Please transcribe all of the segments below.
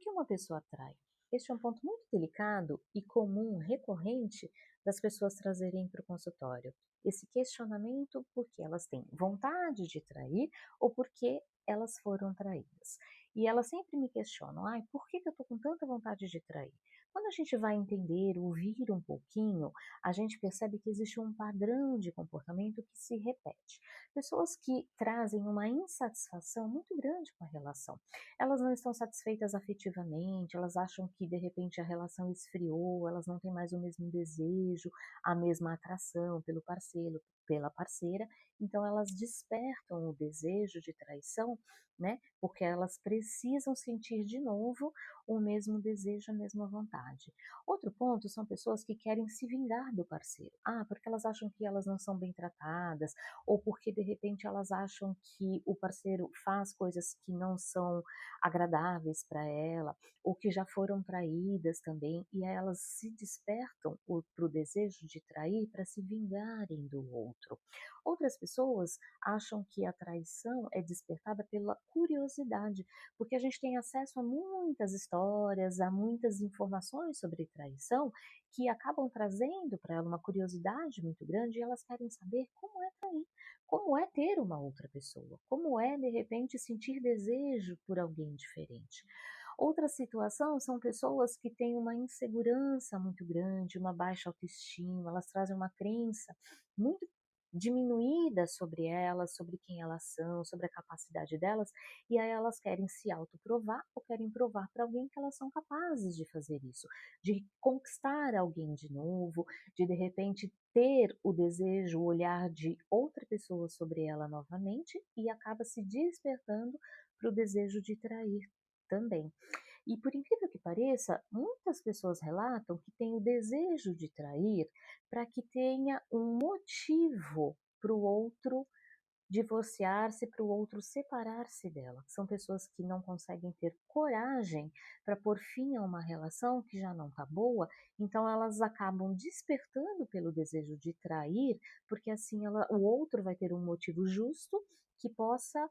que uma pessoa atrai? Este é um ponto muito delicado e comum, recorrente, das pessoas trazerem para o consultório. Esse questionamento porque elas têm vontade de trair ou porque elas foram traídas. E elas sempre me questionam, ai, por que eu estou com tanta vontade de trair? Quando a gente vai entender, ouvir um pouquinho, a gente percebe que existe um padrão de comportamento que se repete. Pessoas que trazem uma insatisfação muito grande com a relação. Elas não estão satisfeitas afetivamente, elas acham que de repente a relação esfriou, elas não têm mais o mesmo desejo, a mesma atração pelo parceiro, pela parceira, então elas despertam o desejo de traição, né? Porque elas precisam sentir de novo o mesmo desejo, a mesma vontade. Outro ponto são pessoas que querem se vingar do parceiro. Ah, porque elas acham que elas não são bem tratadas, ou porque de repente elas acham que o parceiro faz coisas que não são agradáveis para ela, ou que já foram traídas também, e aí elas se despertam para o desejo de trair para se vingarem do outro. Outras pessoas acham que a traição é despertada pela curiosidade, porque a gente tem acesso a muitas histórias, a muitas informações sobre traição que acabam trazendo para ela uma curiosidade muito grande e elas querem saber como é trair, como é ter uma outra pessoa, como é de repente sentir desejo por alguém diferente. Outra situação são pessoas que têm uma insegurança muito grande, uma baixa autoestima, elas trazem uma crença muito diminuída sobre elas, sobre quem elas são, sobre a capacidade delas, e aí elas querem se autoprovar ou querem provar para alguém que elas são capazes de fazer isso, de conquistar alguém de novo, de repente ter o desejo, o olhar de outra pessoa sobre ela novamente e acaba se despertando para o desejo de trair também. E por incrível que pareça, muitas pessoas relatam que têm o desejo de trair para que tenha um motivo para o outro divorciar-se, para o outro separar-se dela. São pessoas que não conseguem ter coragem para pôr fim a uma relação que já não está boa, então elas acabam despertando pelo desejo de trair, porque assim o outro vai ter um motivo justo que possa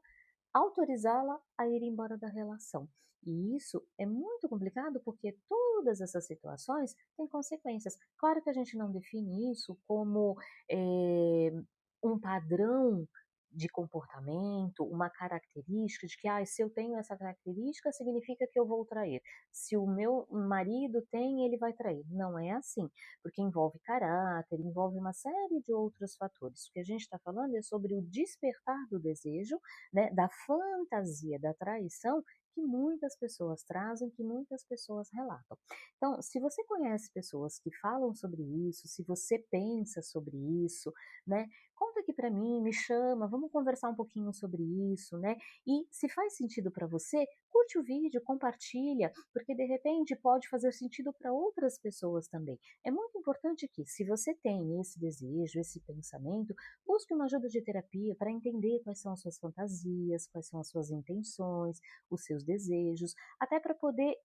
autorizá-la a ir embora da relação. E isso é muito complicado porque todas essas situações têm consequências. Claro que a gente não define isso como um padrão de comportamento, uma característica de que se eu tenho essa característica significa que eu vou trair. Se o meu marido tem, ele vai trair. Não é assim, porque envolve caráter, envolve uma série de outros fatores. O que a gente está falando é sobre o despertar do desejo, né, da fantasia da traição que muitas pessoas trazem, que muitas pessoas relatam. Então, se você conhece pessoas que falam sobre isso, se você pensa sobre isso, né, conta aqui para mim, me chama, vamos conversar um pouquinho sobre isso, né? E se faz sentido para você, curte o vídeo, compartilha, porque de repente pode fazer sentido para outras pessoas também. É muito importante que, se você tem esse desejo, esse pensamento, busque uma ajuda de terapia para entender quais são as suas fantasias, quais são as suas intenções, os seus desejos, até para poder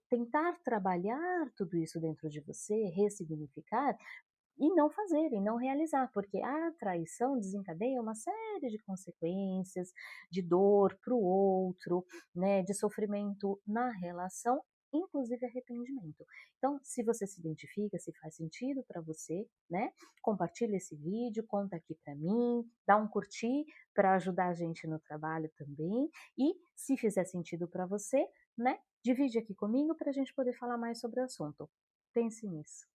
tentar trabalhar tudo isso dentro de você, ressignificar e não fazer, e não realizar, porque a traição desencadeia uma série de consequências, de dor para o outro, né, de sofrimento na relação, inclusive arrependimento. Então, se você se identifica, se faz sentido para você, né, compartilha esse vídeo, conta aqui para mim, dá um curtir para ajudar a gente no trabalho também, e se fizer sentido para você, né, divide aqui comigo para a gente poder falar mais sobre o assunto. Pense nisso.